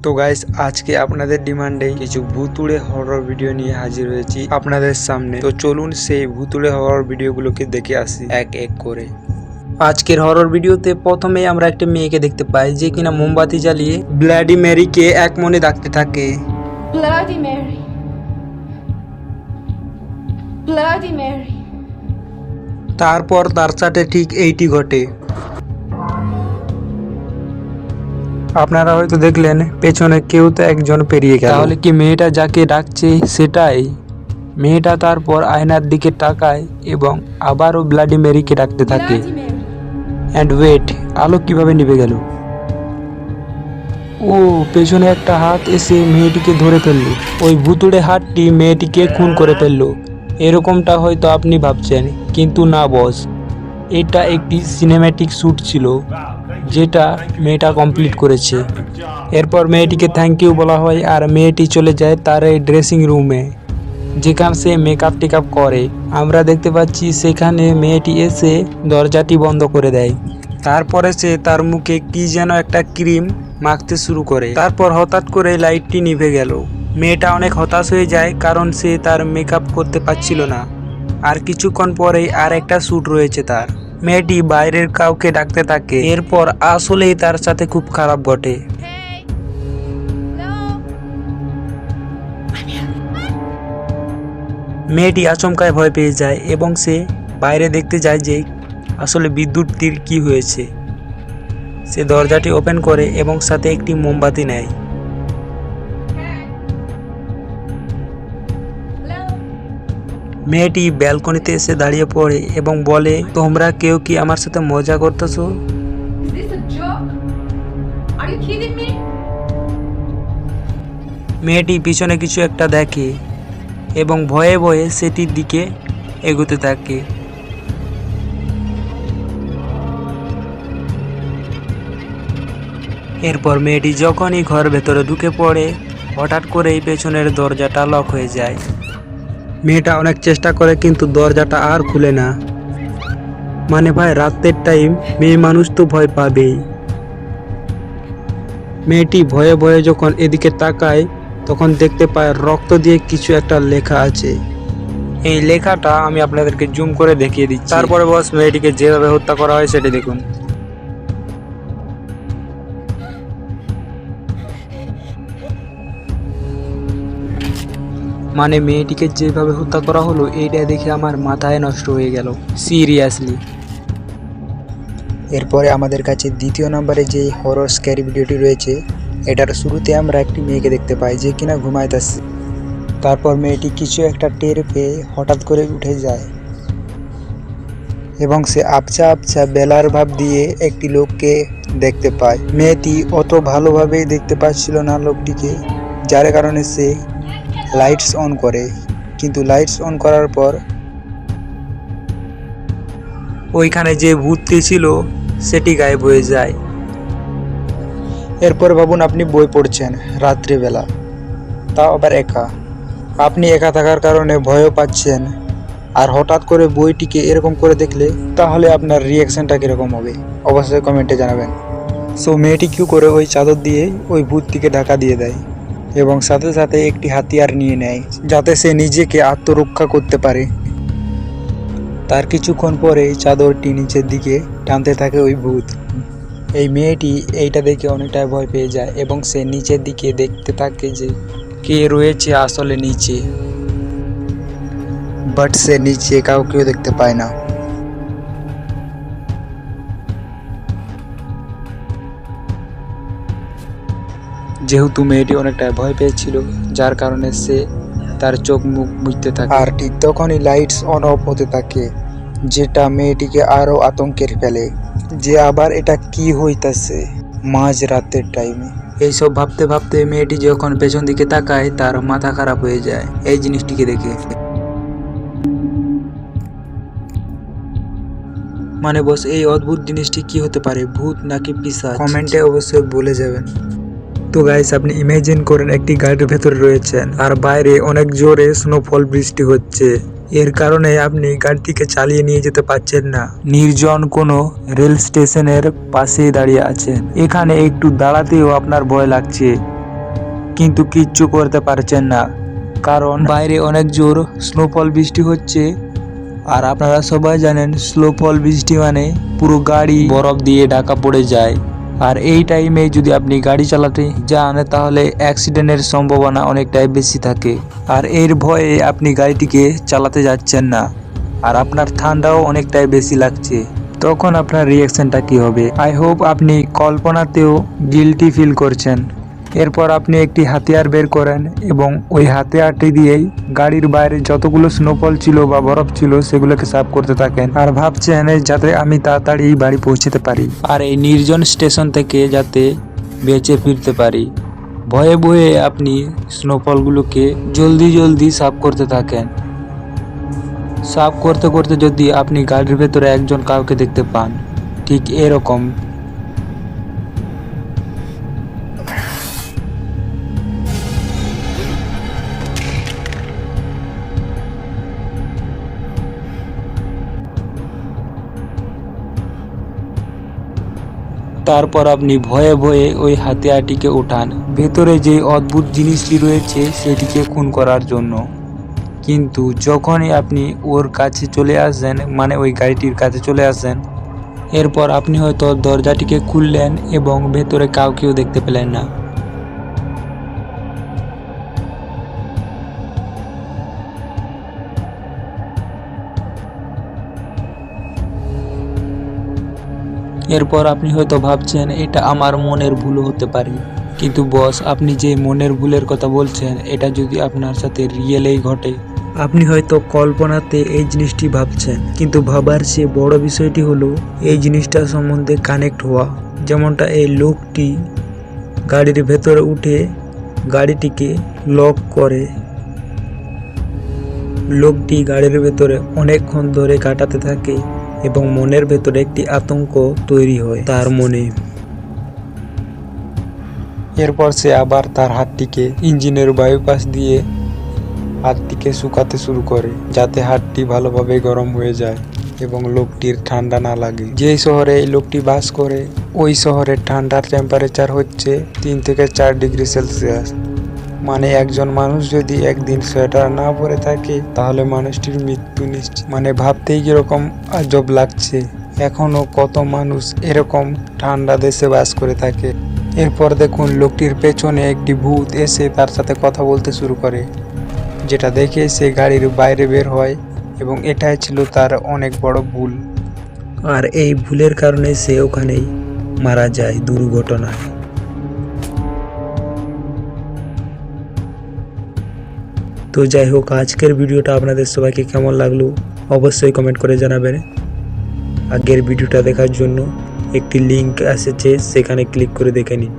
তো গাইস আজকে আপনাদের ডিমান্ডে কিছু ভুতুড়ে হরর ভিডিও নিয়ে হাজির হয়েছি আপনাদের সামনে। তো চলুন সেই ভুতুড়ে হরর ভিডিওগুলোকে দেখে আসি এক এক করে। আজকের হরর ভিডিওতে প্রথমে আমরা একটা মেয়েকে দেখতে পাই যে কিনা মোমবাতি জ্বালিয়ে ব্লাডি মেরিকে এক মনে ডাকতে থাকে। Bloody Mary. Bloody Mary. তারপর তার সাথে ঠিক এইটি ঘটে। আপনারা হয়তো দেখলেন পেছনে কেউ তো একজন পেরিয়ে গেল। তাহলে কি মেয়েটা যাকে ডাকছে সেটাই? মেয়েটা তারপর আয়নার দিকে তাকায় এবং আবারও ব্লাডি মেরিকে ডাকতে থাকে। Bloody Mary. অ্যান্ড ওয়েট, আলো কিভাবে নিভে গেল? ও, পেছনে একটা হাত এসে মেয়েটিকে ধরে ফেলল। ওই ভুতুড়ে হাতটি মেয়েটিকে খুন করে ফেলল। এরকমটা হয়তো আপনি ভাবছেন, কিন্তু না বস, এটা একটি সিনেম্যাটিক শ্যুট ছিল যেটা মেয়েটা কমপ্লিট করেছে। এরপর মেয়েটিকে থ্যাংক ইউ বলা হয় আর মেয়েটি চলে যায় তার এই ড্রেসিং রুমে যেখানে সে মেকআপ টেকআপ করে। আমরা দেখতে পাচ্ছি সেখানে মেয়েটি এসে দরজাটি বন্ধ করে দেয়। তারপরে সে তার মুখে কি যেন একটা ক্রিম মাখতে শুরু করে। তারপর হঠাৎ করে লাইটটি নিভে গেল। মেয়েটা অনেক হতাশ হয়ে যায় কারণ সে তার মেকআপ করতে পারছিল না। আর কিছুক্ষণ পরেই আর একটা শ্যুট রয়েছে তার। মেয়েটি বাইরের কাউকে ডাকতে থাকে। এরপর আসলেই তার সাথে খুব খারাপ ঘটে। Hey. Hello. মেয়েটি আচমকায় ভয় পেয়ে যায় এবং সে বাইরে দেখতে যায় যে আসলে বিদ্যুৎটির কি হয়েছে। সে দরজাটি ওপেন করে এবং সাথে একটি মোমবাতি নেয়। Hello. মেয়েটি ব্যালকনিতে এসে দাঁড়িয়ে পড়ে এবং বলে, তোমরা কেউ কি আমার সাথে মজা করতেছো? Is this a joke? Are you kidding me? মেয়েটি পিছনে কিছু একটা দেখে এবং ভয়ে ভয়ে সেটির দিকে এগোতে থাকে। এরপর মেয়েটি যখনই ঘর ভেতরে ঢুকে পড়ে হঠাৎ করেই পেছনের দরজাটা লক হয়ে যায়। মেয়েটা অনেক চেষ্টা করে কিন্তু দরজাটা আর খুলে না। মানে ভাই, রাতের টাইম মেয়ে মানুষ তো ভয় পাবেই। মেয়েটি ভয়ে ভয়ে যখন এদিকে তাকায় তখন দেখতে পায় রক্ত দিয়ে কিছু একটা লেখা আছে। এই লেখাটা আমি আপনাদেরকে জুম করে দেখিয়ে দিচ্ছি। তারপরে বস, মেয়েটিকে যেভাবে হত্যা করা হয় সেটা দেখুন। মানে মেয়েটিকে যেভাবে হত্যা করা হলো এইটা দেখে আমার মাথায় নষ্ট হয়ে গেল সিরিয়াসলি। এরপরে আমাদের কাছে দ্বিতীয় নম্বরে যে হরর স্ক্যারি ভিডিওটি রয়েছে, এটার শুরুতে আমরা একটি মেয়েকে দেখতে পাই যে কিনা ঘুমাইতেছে। তারপর মেয়েটি কিছু একটা টের পেয়ে হঠাৎ করে উঠে যায় এবং সে আবছা আবছা বেলার ভাব দিয়ে একটি লোককে দেখতে পায়। মেয়েটি অত ভালোভাবেই দেখতে পাচ্ছিল না লোকটিকে, যার কারণে সে লাইটস অন করে। কিন্তু লাইটস অন করার পর ওইখানে যে ভূতটি ছিল সেটি গায়েব হয়ে যায়। এরপর ভাবুন, আপনি বই পড়ছেন রাত্রিবেলা, তাও আবার একা। আপনি একা থাকার কারণে ভয়ও পাচ্ছেন, আর হঠাৎ করে বইটিকে এরকম করে দেখলে তাহলে আপনার রিয়াকশনটা কীরকম হবে অবশ্যই কমেন্টে জানাবেন। সো মেয়েটি কী করে ওই চাদর দিয়ে ওই ভূতটিকে ঢাকা দিয়ে দেয় এবং সাথে সাথে একটি হাতিয়ার নিয়ে নেয় যাতে সে নিজেকে আত্মরক্ষা করতে পারে। তার কিছুক্ষণ পরে চাদরটি নিচের দিকে টানতে থাকে ওই ভূত। এই মেয়েটি এইটা দেখে অনেকটাই ভয় পেয়ে যায় এবং সে নিচের দিকে দেখতে থাকে যে কে রয়েছে আসলে নিচে, বাট সে নিচে কাউকেও দেখতে পায় না। যেহেতু মেয়েটি অনেকটাই ভয় পেয়েছিল যার কারণে সে তার চোখ মুখ মুছতে থাকে। আর ঠিক তখনই লাইটস অন অফ হতে থাকে যেটা মেয়েটিকে আরো আতঙ্কের ফেলে যে আবার এটা কি হইতাছে মাঝ রাতের টাইমে। এইসব ভাবতে ভাবতে মেয়েটি যখন পেছন দিকে তাকায় তার মাথা খারাপ হয়ে যায় এই জিনিসটিকে দেখে। মানে বস, এই অদ্ভুত জিনিসটি কি হতে পারে, ভূত নাকি পিশাচ? কমেন্টে অবশ্যই বলে যাবেন। তো গাইস, আপনি ইমাজিন করেন একটি গাড়ির ভেতরে রয়েছেন আর বাইরে অনেক জোরে স্নোফল বৃষ্টি হচ্ছে। এর কারণে আপনি গাড়িটিকে চালিয়ে নিয়ে যেতে পারছেন না। নির্জন কোনো রেল স্টেশনের পাশেই দাঁড়িয়ে আছেন। এখানে একটু দাঁড়াতেও আপনার ভয় লাগছে কিন্তু কিচ্ছু করতে পারছেন না, কারণ বাইরে অনেক জোর স্নোফল বৃষ্টি হচ্ছে। আর আপনারা সবাই জানেন স্নোফল বৃষ্টি মানে পুরো গাড়ি বরফ দিয়ে ঢাকা পড়ে যায়। আর এই টাইমে যদি আপনি গাড়ি চালাতে যান তাহলে অ্যাক্সিডেন্টের সম্ভাবনা অনেকটাই বেশি থাকে। আর এর ভয়ে আপনি গাড়িটিকে চালাতে যাচ্ছেন না, আর আপনার ঠান্ডাও অনেকটাই বেশি লাগছে। তখন আপনার রিয়াকশনটা কি হবে? আই হোপ আপনি কল্পনাতেও গিল্টি ফিল করছেন। এরপর আপনি একটি হাতিয়ার বের করেন এবং ওই হাতিয়ারটি দিয়েই গাড়ির বাইরে যতগুলো স্নোফল ছিল বা বরফ ছিল সেগুলোকে সাফ করতে থাকেন, আর ভাবছেন যাতে আমি তাড়াতাড়ি বাড়ি পৌঁছতে পারি আর এই নির্জন স্টেশন থেকে যাতে বেঁচে ফিরতে পারি। ভয়ে ভয়ে আপনি স্নোফলগুলোকে জলদি সাফ করতে থাকেন। সাফ করতে করতে যদি আপনি গাড়ির ভেতরে একজন কাউকে দেখতে পান, ঠিক এরকম। তারপর আপনি ভয়ে ভয়ে ওই হাতিয়ারটিকে ওঠান, ভেতরে যে অদ্ভুত জিনিসটি রয়েছে সেটিকে খুন করার জন্য। কিন্তু যখনই আপনি ওর কাছে চলে আসেন, মানে ওই গাড়িটির কাছে চলে আসেন, এরপর আপনি হয়তো দরজাটিকে খুললেন এবং ভেতরে কাউকেও দেখতে পেলেন না। এরপর আপনি হয়তো ভাবছেন এটা আমার মনের ভুল হতে পারে, কিন্তু বস, আপনি যে মনের ভুলের কথা বলছেন এটা যদি আপনার সাথে রিয়েলেই ঘটে, আপনি হয়তো কল্পনাতে এই জিনিসটি ভাবছেন, কিন্তু ভাবার চেয়ে বড় বিষয়টি হলো এই জিনিসটা সম্বন্ধে কানেক্ট হওয়া। যেমনটা এই লোকটি গাড়ির ভেতরে উঠে গাড়িটিকে লক করে। লোকটি গাড়ির ভেতরে অনেকক্ষণ ধরে কাটাতে থাকে এবং মনের ভেতরে একটি আতঙ্ক তৈরি হয় তার মনে। এরপর সে আবার তার হাতটিকে ইঞ্জিনের বাইপাস দিয়ে হাতটিকে শুকাতে শুরু করে, যাতে হাতটি ভালোভাবে গরম হয়ে যায় এবং লোকটির ঠান্ডা না লাগে। যে শহরে এই লোকটি বাস করে ওই শহরের ঠান্ডার টেম্পারেচার হচ্ছে 3 থেকে 4 ডিগ্রি সেলসিয়াস। মানে একজন মানুষ যদি একদিন সোয়েটার না পরে থাকে তাহলে মানুষটির মৃত্যু নিশ্চিত। মানে ভাবতেই কিরকম আজব লাগছে, এখনো কত মানুষ এরকম ঠান্ডা দেশে বাস করে থাকে। এরপর দেখুন লোকটির পেছনে একটি ভূত এসে তার সাথে কথা বলতে শুরু করে, যেটা দেখে সে গাড়ির বাইরে বের হয় এবং এটাই ছিল তার অনেক বড় ভুল। আর এই ভুলের কারণে সে ওখানেই মারা যায় দুর্ঘটনায়। তো যাই হোক, আজকের ভিডিওটা আপনাদের সবাইকে কেমন লাগলো অবশ্যই কমেন্ট করে জানাবেন। আগের ভিডিওটা দেখার জন্য একটি লিংক এসেছে, সেখানে ক্লিক করে দেখে নিন।